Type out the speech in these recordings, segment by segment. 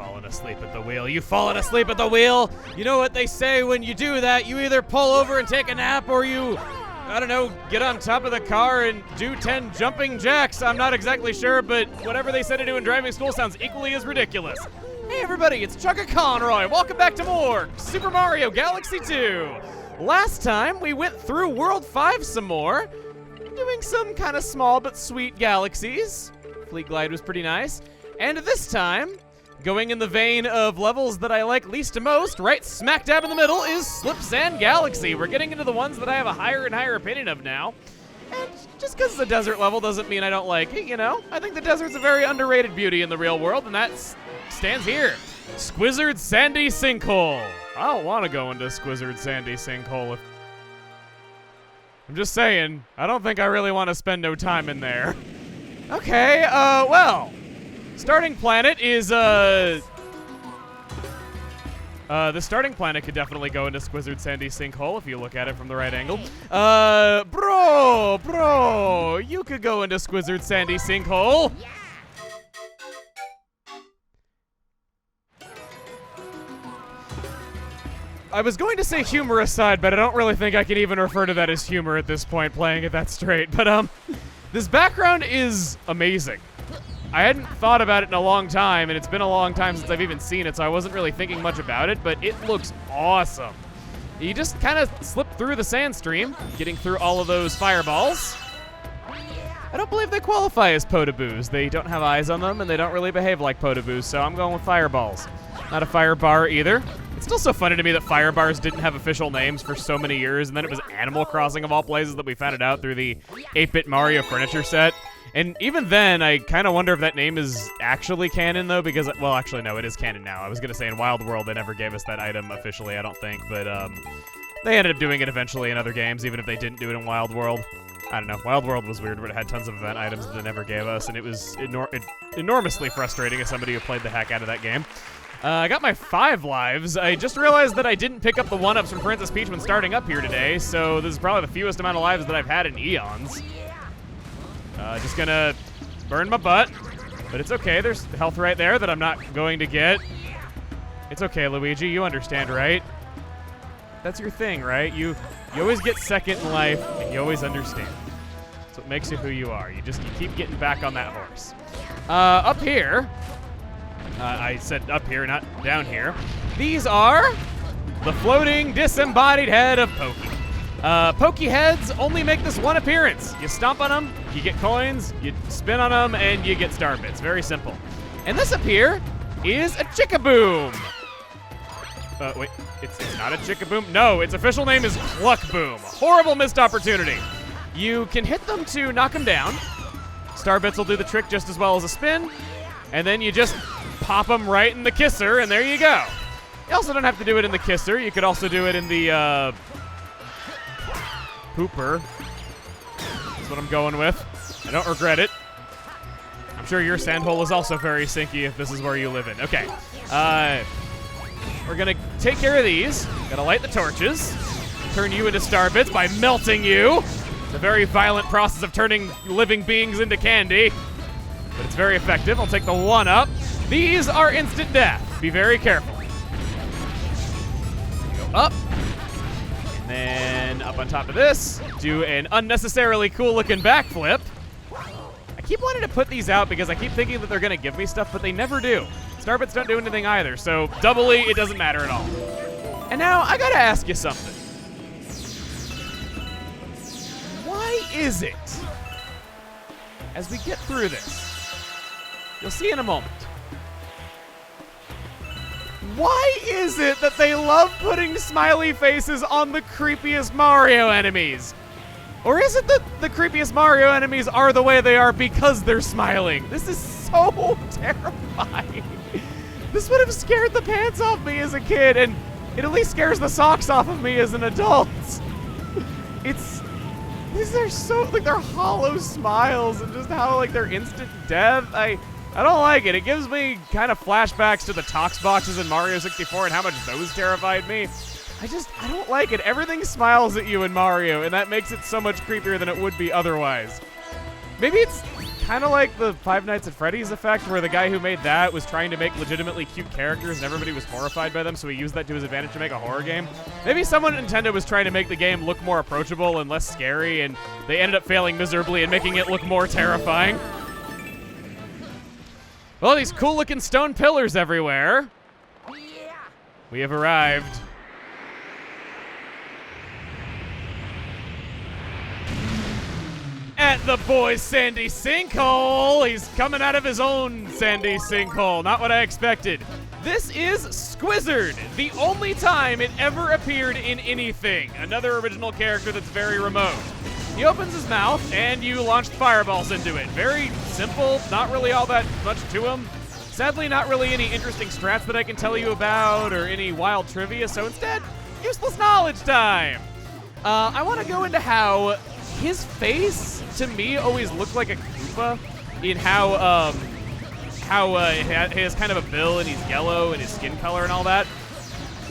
fallen asleep at the wheel. You've fallen asleep at the wheel. You know what they say when you do that? You either pull over and take a nap, or you, I don't know, get on top of the car and do 10 jumping jacks. I'm not exactly sure, but whatever they said to do in driving school sounds equally as ridiculous. Hey everybody, it's Chugga Conroy. Welcome back to more Super Mario Galaxy 2. Last time we went through World 5 some more, doing some kind of small but sweet galaxies. Fleet Glide was pretty nice. And this time, going in the vein of levels that I like least to most, right smack dab in the middle is Slip Sand Galaxy. We're getting into the ones that I have a higher and higher opinion of now. And just because it's a desert level doesn't mean I don't like it, you know? I think the desert's a very underrated beauty in the real world, and that stands here. Squizzard Sandy Sinkhole. I don't want to go into Squizzard Sandy Sinkhole. I'm just saying, I don't think I really want to spend no time in there. Okay, well, starting planet is, the starting planet could definitely go into Squizzard Sandy Sinkhole if you look at it from the right angle. Bro, you could go into Squizzard Sandy Sinkhole. I was going to say humor aside, but I don't really think I can even refer to that as humor at this point, playing it that straight. But, this background is amazing. I hadn't thought about it in a long time, and it's been a long time since I've even seen it, so I wasn't really thinking much about it, but it looks awesome. You just kind of slip through the sand stream, getting through all of those fireballs. I don't believe they qualify as potaboos. They don't have eyes on them, and they don't really behave like potaboos, so I'm going with fireballs. Not a fire bar either. It's still so funny to me that fire bars didn't have official names for so many years, and then it was Animal Crossing of all places that we found it out through the 8-bit Mario furniture set. And even then, I kind of wonder if that name is actually canon, though, because, well, actually, no, it is canon now. I was going to say in Wild World, they never gave us that item officially, I don't think, but they ended up doing it eventually in other games, even if they didn't do it in Wild World. I don't know. Wild World was weird, but it had tons of event items that they never gave us, and it was enormously frustrating as somebody who played the heck out of that game. I got my 5 lives. I just realized that I didn't pick up the 1-ups from Princess Peach when starting up here today, so this is probably the fewest amount of lives that I've had in eons. Just gonna burn my butt, but it's okay. There's health right there that I'm not going to get. It's okay, Luigi. You understand, right? That's your thing, right? You always get second in life, and you always understand. That's what makes you who you are. You keep getting back on that horse. Up here... I said up here, not down here. These are the floating, disembodied head of Pokey. Pokey heads only make this one appearance. You stomp on them, you get coins, you spin on them, and you get star bits. Very simple. And this up here is a Chickaboom. Wait, it's not a Chickaboom? No, its official name is Cluckboom. Horrible missed opportunity. You can hit them to knock them down. Star bits will do the trick just as well as a spin. And then you just pop them right in the kisser, and there you go. You also don't have to do it in the kisser. You could also do it in the pooper. That's what I'm going with. I don't regret it. I'm sure your sandhole is also very sinky if this is where you live in. Okay. We're going to take care of these. Got to light the torches. Turn you into star bits by melting you. It's a very violent process of turning living beings into candy. But it's very effective. I'll take the 1-up. These are instant death. Be very careful. Go up. And then up on top of this, do an unnecessarily cool-looking backflip. I keep wanting to put these out because I keep thinking that they're going to give me stuff, but they never do. Starbits don't do anything either, so doubly, it doesn't matter at all. And now, I got to ask you something. Why is it, as we get through this, you'll see in a moment, why is it that they love putting smiley faces on the creepiest Mario enemies? Or is it that the creepiest Mario enemies are the way they are because they're smiling? This is so terrifying. This would have scared the pants off me as a kid, and it at least scares the socks off of me as an adult. These are so, like, they're hollow smiles, and just how, like, they're instant death. I don't like it. It gives me kind of flashbacks to the Tox boxes in Mario 64 and how much those terrified me. I don't like it. Everything smiles at you in Mario, and that makes it so much creepier than it would be otherwise. Maybe it's kind of like the Five Nights at Freddy's effect, where the guy who made that was trying to make legitimately cute characters and everybody was horrified by them, so he used that to his advantage to make a horror game. Maybe someone at Nintendo was trying to make the game look more approachable and less scary, and they ended up failing miserably and making it look more terrifying. Well, these cool-looking stone pillars everywhere. We have arrived. At the boy's sandy sinkhole. He's coming out of his own sandy sinkhole. Not what I expected. This is Squizzard, the only time it ever appeared in anything. Another original character that's very remote. He opens his mouth, and you launched fireballs into it. Very simple, not really all that much to him. Sadly, not really any interesting strats that I can tell you about or any wild trivia, so instead, useless knowledge time. I want to go into how his face, to me, always looked like a Koopa in how he has kind of a bill and he's yellow and his skin color and all that.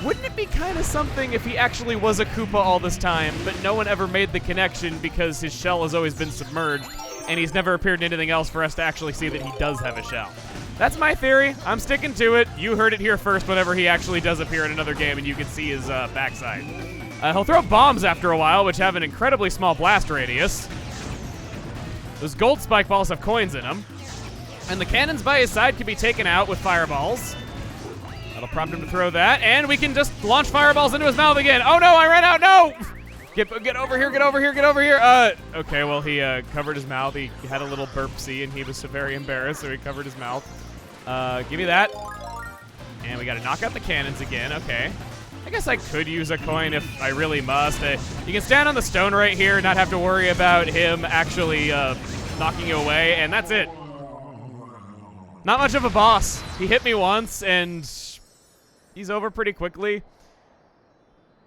Wouldn't it be kind of something if he actually was a Koopa all this time, but no one ever made the connection because his shell has always been submerged and he's never appeared in anything else for us to actually see that he does have a shell? That's my theory. I'm sticking to it. You heard it here first whenever he actually does appear in another game and you can see his backside. He'll throw bombs after a while, which have an incredibly small blast radius. Those gold spike balls have coins in them. And the cannons by his side can be taken out with fireballs. That'll prompt him to throw that, and we can just launch fireballs into his mouth again. Oh no, I ran out, no! Get over here, get over here, get over here. Okay, well, he covered his mouth. He had a little burpsy, and he was very embarrassed, so he covered his mouth. Give me that. And we gotta knock out the cannons again, okay. I guess I could use a coin if I really must. You can stand on the stone right here and not have to worry about him actually knocking you away, and that's it. Not much of a boss. He hit me once, and he's over pretty quickly.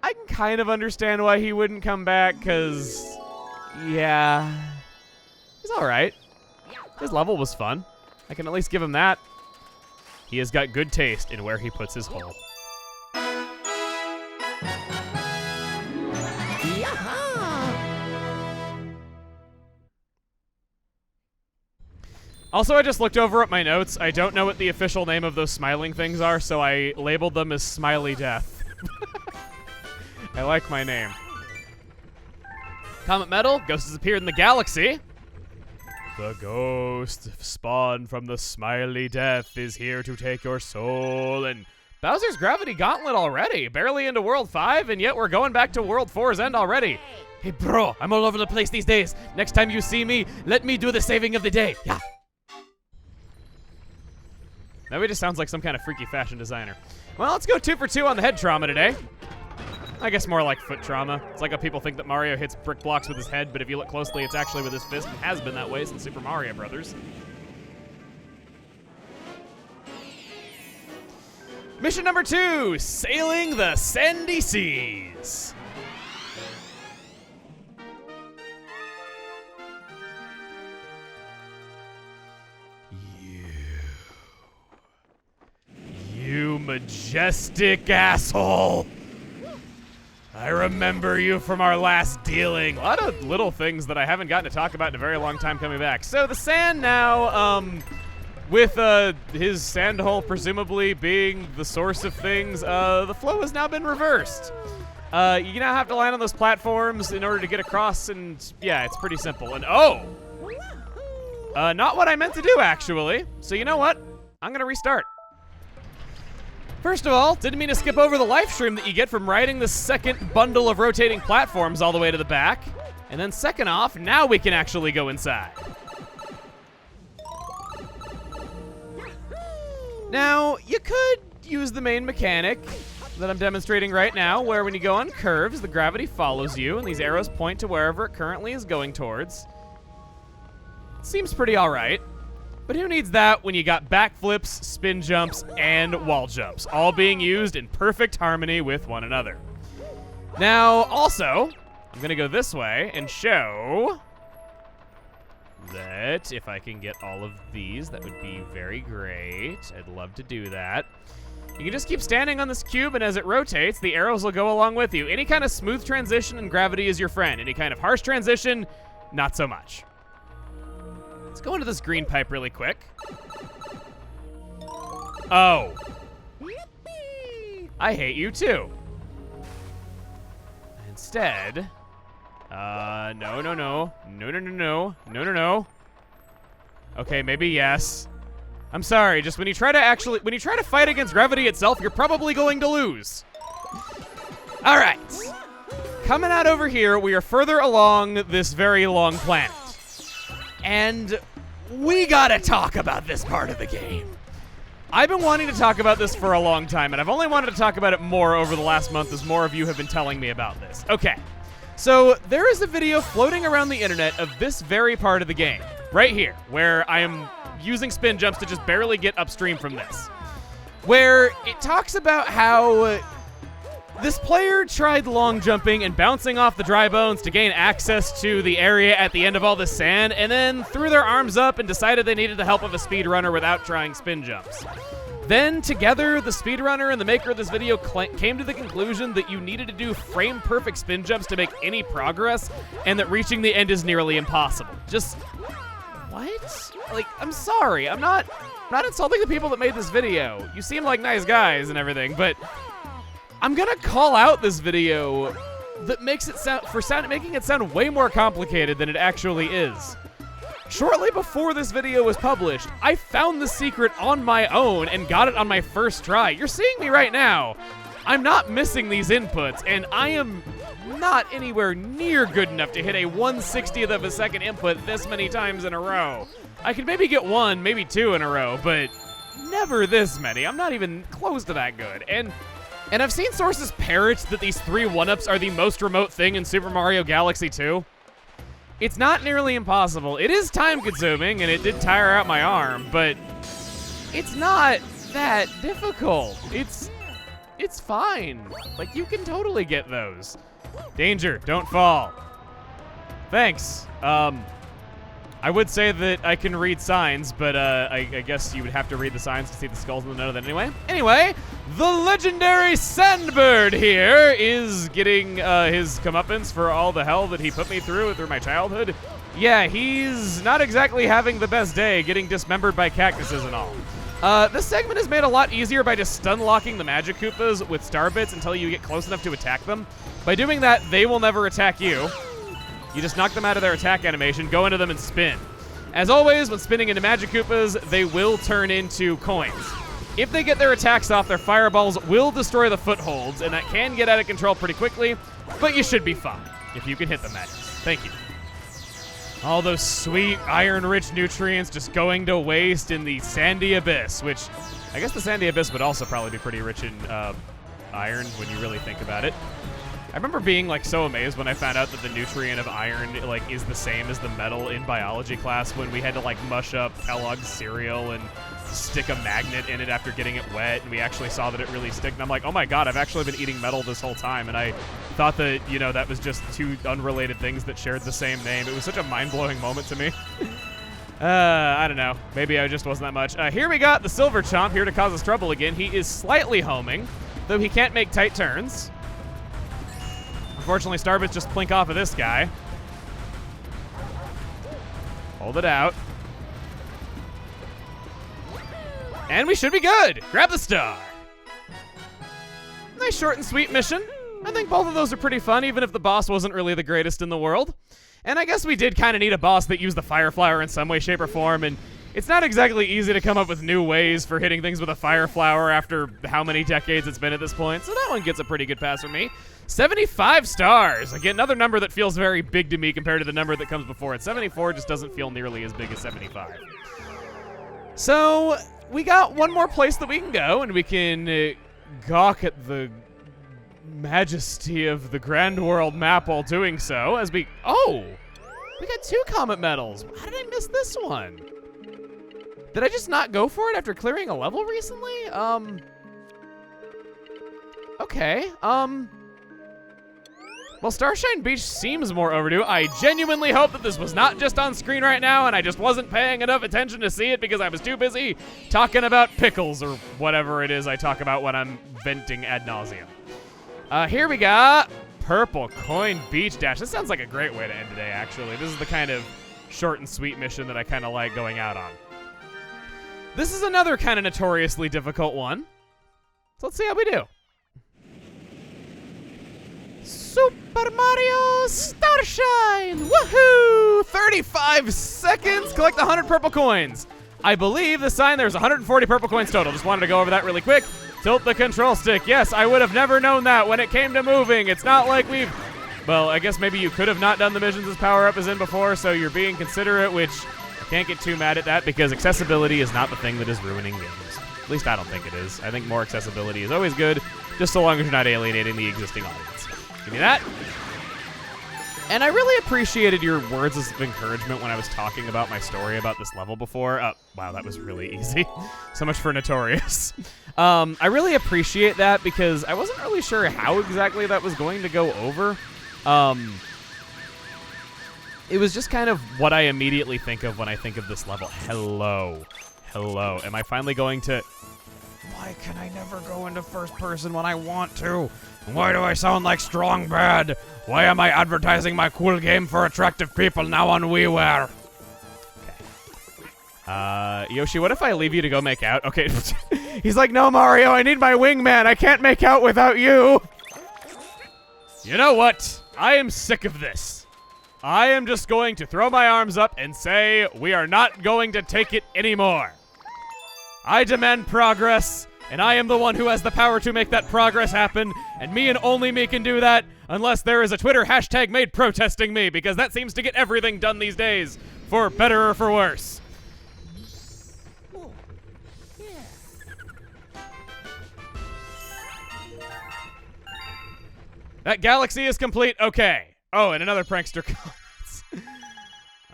I can kind of understand why he wouldn't come back, because, yeah, he's all right. His level was fun. I can at least give him that. He has got good taste in where he puts his hole. Also, I just looked over at my notes. I don't know what the official name of those smiling things are, so I labeled them as Smiley Death. I like my name. Comet Metal, ghosts appeared in the galaxy. The ghost spawned from the Smiley Death is here to take your soul. And Bowser's Gravity Gauntlet already. Barely into World 5, and yet we're going back to World 4's end already. Hey, bro, I'm all over the place these days. Next time you see me, let me do the saving of the day. Yeah. Now he just sounds like some kind of freaky fashion designer. Well, let's go 2 for 2 on the head trauma today. I guess more like foot trauma. It's like how people think that Mario hits brick blocks with his head, but if you look closely, it's actually with his fist and has been that way since Super Mario Brothers. Mission number 2, sailing the sandy seas. You majestic asshole. I remember you from our last dealing. A lot of little things that I haven't gotten to talk about in a very long time coming back. So the sand now, with his sand hole presumably being the source of things, the flow has now been reversed. You now have to land on those platforms in order to get across, and yeah, it's pretty simple. And not what I meant to do, actually. So you know what? I'm gonna restart. First of all, didn't mean to skip over the life stream that you get from riding the second bundle of rotating platforms all the way to the back. And then second off, now we can actually go inside. Now, you could use the main mechanic that I'm demonstrating right now, where when you go on curves, the gravity follows you, and these arrows point to wherever it currently is going towards. Seems pretty all right. But who needs that when you got backflips, spin jumps, and wall jumps, all being used in perfect harmony with one another. Now, also, I'm gonna go this way and show that if I can get all of these, that would be very great. I'd love to do that. You can just keep standing on this cube, and as it rotates, the arrows will go along with you. Any kind of smooth transition and gravity is your friend. Any kind of harsh transition, not so much. Let's go into this green pipe really quick. Oh. I hate you too. Instead, no. Okay, maybe yes. I'm sorry, just when you try to fight against gravity itself, you're probably going to lose. All right. Coming out over here, we are further along this very long planet. And we gotta talk about this part of the game. I've been wanting to talk about this for a long time, and I've only wanted to talk about it more over the last month as more of you have been telling me about this. Okay, so there is a video floating around the internet of this very part of the game, right here, where I am using spin jumps to just barely get upstream from this, where it talks about how this player tried long jumping and bouncing off the dry bones to gain access to the area at the end of all this sand, and then threw their arms up and decided they needed the help of a speedrunner without trying spin jumps. Then, together, the speedrunner and the maker of this video came to the conclusion that you needed to do frame-perfect spin jumps to make any progress, and that reaching the end is nearly impossible. Just, what? Like, I'm sorry, I'm not insulting the people that made this video. You seem like nice guys and everything, but I'm gonna call out this video that makes it making it sound way more complicated than it actually is. Shortly before this video was published, I found the secret on my own and got it on my first try. You're seeing me right now. I'm not missing these inputs, and I am not anywhere near good enough to hit a 1/60th of a second input this many times in a row. I could maybe get one, maybe two in a row, but never this many. I'm not even close to that good. And I've seen sources parrot that these 3 1-ups are the most remote thing in Super Mario Galaxy 2. It's not nearly impossible. It is time-consuming, and it did tire out my arm, but it's not that difficult. It's fine. Like, you can totally get those. Danger, don't fall. Thanks. I would say that I can read signs, but I guess you would have to read the signs to see the skulls in the note of that anyway. Anyway, the legendary Sandbird here is getting his comeuppance for all the hell that he put me through my childhood. Yeah, he's not exactly having the best day, getting dismembered by cactuses and all. This segment is made a lot easier by just stun-locking the Magic Koopas with star bits until you get close enough to attack them. By doing that, they will never attack you. You just knock them out of their attack animation, go into them, and spin. As always, when spinning into Magic Koopas, they will turn into coins. If they get their attacks off, their fireballs will destroy the footholds, and that can get out of control pretty quickly, but you should be fine if you can hit the magic. Thank you. All those sweet iron-rich nutrients just going to waste in the sandy abyss, which I guess the sandy abyss would also probably be pretty rich in iron when you really think about it. I remember being like so amazed when I found out that the nutrient of iron like is the same as the metal in biology class when we had to like mush up Kellogg's cereal and stick a magnet in it after getting it wet, and we actually saw that it really stick. And I'm like, oh my god, I've actually been eating metal this whole time, and I thought that, you know, that was just 2 unrelated things that shared the same name. It was such a mind-blowing moment to me. I don't know. Maybe I just wasn't that much. Here we got the Silver Chomp here to cause us trouble again. He is slightly homing, though he can't make tight turns. Unfortunately, Starbits just plink off of this guy. Hold it out. And we should be good. Grab the star. Nice short and sweet mission. I think both of those are pretty fun, even if the boss wasn't really the greatest in the world. And I guess we did kind of need a boss that used the Fire Flower in some way, shape, or form, and it's not exactly easy to come up with new ways for hitting things with a Fire Flower after how many decades it's been at this point, so that one gets a pretty good pass from me. 75 stars. Again, another number that feels very big to me compared to the number that comes before it. 74 just doesn't feel nearly as big as 75. So, we got one more place that we can go, and we can gawk at the majesty of the Grand World map while doing so, as we... Oh! We got 2 comet medals. How did I miss this one? Did I just not go for it after clearing a level recently? Okay, well, Starshine Beach seems more overdue. I genuinely hope that this was not just on screen right now and I just wasn't paying enough attention to see it because I was too busy talking about pickles or whatever it is I talk about when I'm venting ad nauseum. Here we got Purple Coin Beach Dash. This sounds like a great way to end today, actually. This is the kind of short and sweet mission that I kind of like going out on. This is another kind of notoriously difficult one. So let's see how we do. Super Mario Starshine! Woohoo! 35 seconds, collect the 100 purple coins. I believe the sign there's 140 purple coins total. Just wanted to go over that really quick. Tilt the control stick. Yes, I would have never known that when it came to moving. It's not like we've... Well, I guess maybe you could have not done the missions as power-up as in before, so you're being considerate, which I can't get too mad at that because accessibility is not the thing that is ruining games. At least I don't think it is. I think more accessibility is always good, just so long as you're not alienating the existing audience. Give me that. And I really appreciated your words of encouragement when I was talking about my story about this level before. Wow, that was really easy. So much for Notorious. I really appreciate that because I wasn't really sure how exactly that was going to go over. It was just kind of what I immediately think of when I think of this level. Hello. Hello. Am I finally going to... Why can I never go into first person when I want to? Why do I sound like Strong Bad? Why am I advertising my cool game for attractive people now on WiiWare? Okay. Yoshi, what if I leave you to go make out? Okay. He's like, no, Mario, I need my wingman. I can't make out without you. You know what? I am sick of this. I am just going to throw my arms up and say, we are not going to take it anymore. I demand progress, and I am the one who has the power to make that progress happen, and me and only me can do that, unless there is a Twitter hashtag made protesting me, because that seems to get everything done these days, for better or for worse. Oh, yeah. That galaxy is complete. Okay. Oh, and another prankster comments.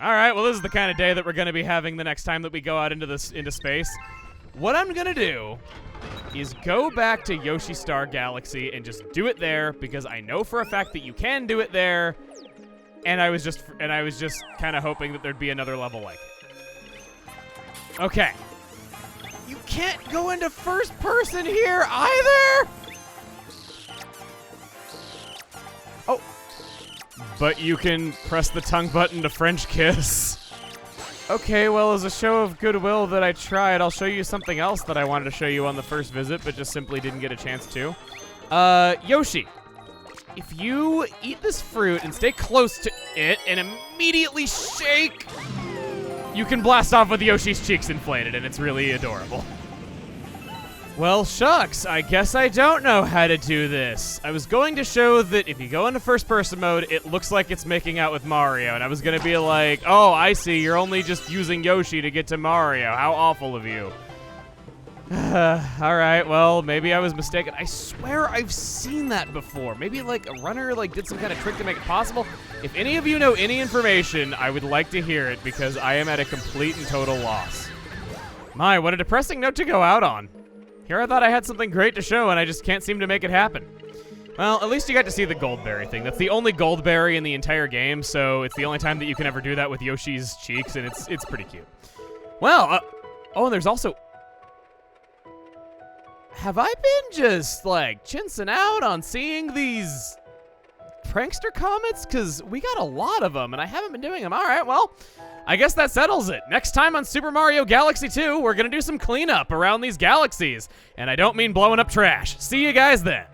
All right, well, this is the kind of day that we're going to be having the next time that we go out into space. What I'm going to do is go back to Yoshi Star Galaxy and just do it there because I know for a fact that you can do it there, and I was just kind of hoping that there'd be another level like it. Okay. You can't go into first person here either. Oh. But you can press the tongue button to French kiss. Okay, well, as a show of goodwill that I tried, I'll show you something else that I wanted to show you on the first visit, but just simply didn't get a chance to. Yoshi, if you eat this fruit and stay close to it and immediately shake, you can blast off with Yoshi's cheeks inflated, and it's really adorable. Well, shucks, I guess I don't know how to do this. I was going to show that if you go into first-person mode, it looks like it's making out with Mario, and I was going to be like, oh, I see, you're only just using Yoshi to get to Mario. How awful of you. All right, well, maybe I was mistaken. I swear I've seen that before. Maybe, like, a runner, like, did some kind of trick to make it possible. If any of you know any information, I would like to hear it, because I am at a complete and total loss. My, what a depressing note to go out on. Here I thought I had something great to show, and I just can't seem to make it happen. Well, at least you got to see the Goldberry thing. That's the only Goldberry in the entire game, so it's the only time that you can ever do that with Yoshi's cheeks, and it's pretty cute. Well, oh, and there's also... Have I been just, like, chinsing out on seeing these prankster comments? Because we got a lot of them, and I haven't been doing them. All right, well... I guess that settles it. Next time on Super Mario Galaxy 2, we're going to do some cleanup around these galaxies. And I don't mean blowing up trash. See you guys then.